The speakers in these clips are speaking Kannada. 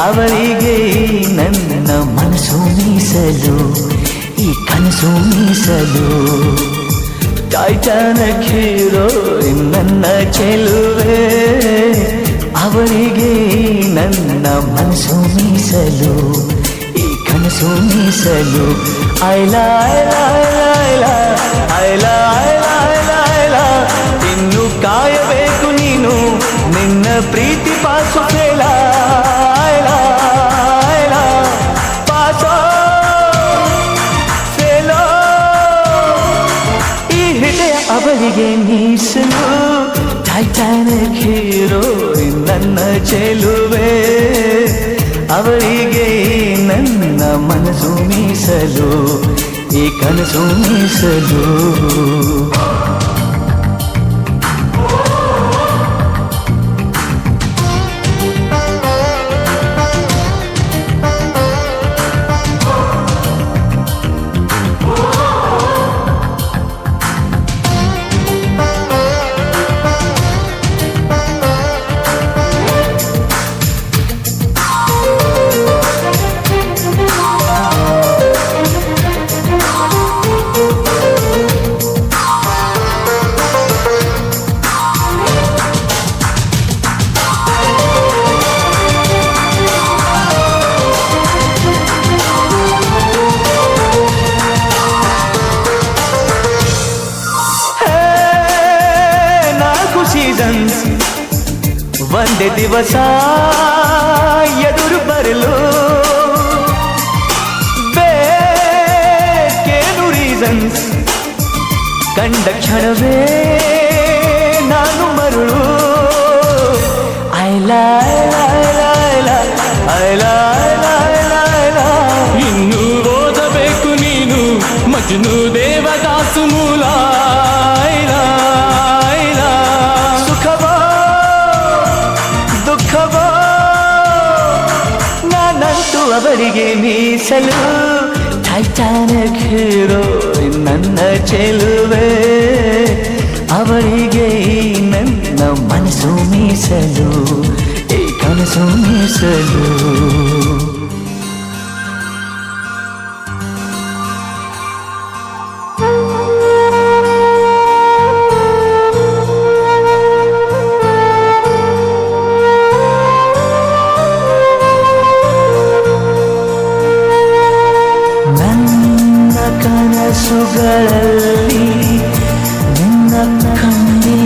ಅವಳಿಗೆ ನನ್ನ ಮನಸ್ಸು ಮೀಸಲು, ಈ ಕನಸು ಮೀಸಲು. ಟೈಟಾನಿಕ್ ಹೀರೋ ನನ್ನ ಚೆಲುವೆ, ಅವಳಿಗೆ ನನ್ನ ಮನಸ್ಸು ಮೀಸಲು, ಈ ಕನಸು ಮೀಸಲು. ಐಲಾ ಐಲಾ ಐಲಾ ಐಲಾ ಐಲಾ ಐಲಾ ಐಲಾ, ಇನ್ನು ಕಾಯಬೇಕು ನೀನು ನಿನ್ನ ಪ್ರೀತಿ ಪಾಸು ಫೇಲ. ಐಲಾ ಐಲಾ ಪಾಸೋ ಫೇಲೋ, ಈ ಹೃದಯ ಅವಳಿಗೆ ಮೀಸಲು. ಟೈಟಾನಿಕ್ ಹೀರೋ ನನ್ನ ಚೆಲುವೆ, ಅವಳಿಗೆ ನನ್ನ ಮನಸ್ಸು ಮೀಸಲು, ಈ ಕನಸು ಮೀಸಲು. ಒಂದೇ ದಿವಸ ಎದುರು ಬರಲು ಬೇಕೇನು ರೀಸನ್ಸ್, ಕಂಡ ಕ್ಷಣವೇ ನಾನು ಮರುಳು. ಐಲಾ ಐಲಾ ಐಲಾ ಐಲಾ ಐಲಾ ಐಲಾ ಐಲಾ, ಇನ್ನು ಓದಬೇಕು ನೀನು ಮಜ್ನು ದೇವದಾಸು ಮೂಲ. ಐಲಾ ಐಲಾ ಸುಖವೋ ದುಃಖವೋ ನಾನಂತೂ ಅವಳಿಗೆ ಮೀಸಲು. ಟೈಟಾನಿಕ್ ಹೀರೋ ನನ್ನ ಚೆಲುವೆ, ಅವಳಿಗೆ ನನ್ನ ಮನಸ್ಸು ಮೀಸಲು, ಈ ಕನಸು ಮೀಸಲು. ಕನಸುಗಳಲ್ಲಿ ನಿನ್ನ ಕಂಡೆ,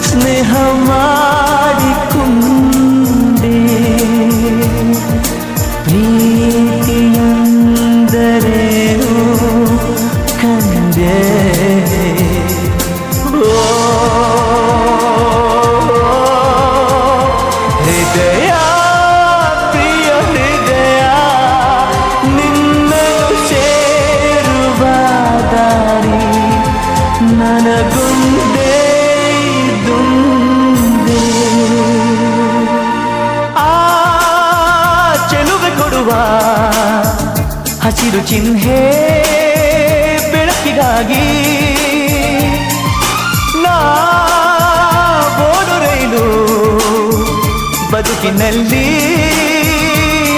ಸ್ನೇಹ ಮಾಡಿಕೊಂಡೆ, ಪ್ರೀತಿಯಂದರೇನು ಕಂಡೆ. ಹೃದಯ ಪ್ರಿಯ ಹೃದಯ ನಿನ್ನ ಸೇರುವ ದಾರಿ ನನಗುಂದೇ ದುಂದೆ. ಆ ಚೆಲುವೆ ಕೊಡುವ ಹಸಿರು ಚಿಹ್ನೆ ಬೆಳಕಿಗಾಗಿ ನಾ ಓಡು ರೈಲು ಬದುಕಿನಲ್ಲಿ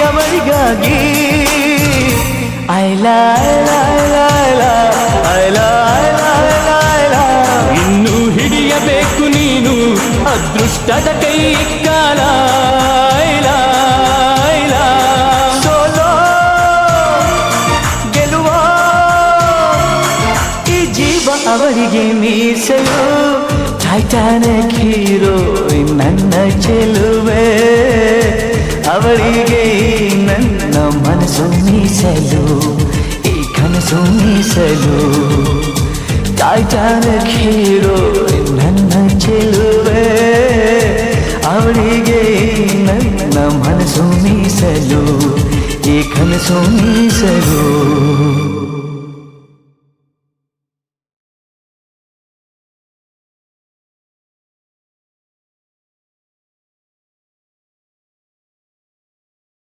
ಅವರಿಗಾಗಿ. ಐಲಾ ಐಲಾ ಐಲಾ ಐಲಾ ಐಲಾ ಐಲಾ ಐಲಾ, ಇನ್ನು ಹಿಡಿಯಬೇಕು ನೀನು ಅದೃಷ್ಟದ ಕೈ ಕಾಲ. ಐಲಾ ಐಲಾ ಸೋಲೋ ಗೆಲುವೋ ಈ ಜೀವ ಅವರಿಗೆ ಮೀಸಲು. ಟೈಟಾನಿಕ್ ಹೀರೋ ನನ್ನ ಚೆಲುವೆ, ಅವಳಿಗೆ ನನ್ನ ಮನಸ್ಸು ಮೀಸಲು, ಈ ಕನಸು ಮೀಸಲು. ಟೈಟಾನಿಕ್ ಹೀರೋ ನನ್ನ ಚೆಲುವೆ, ಅವಳಿಗೆ ನನ್ನ ಮನಸ್ಸು ಮೀಸಲು, ಈ ಕನಸು ಮೀಸಲು.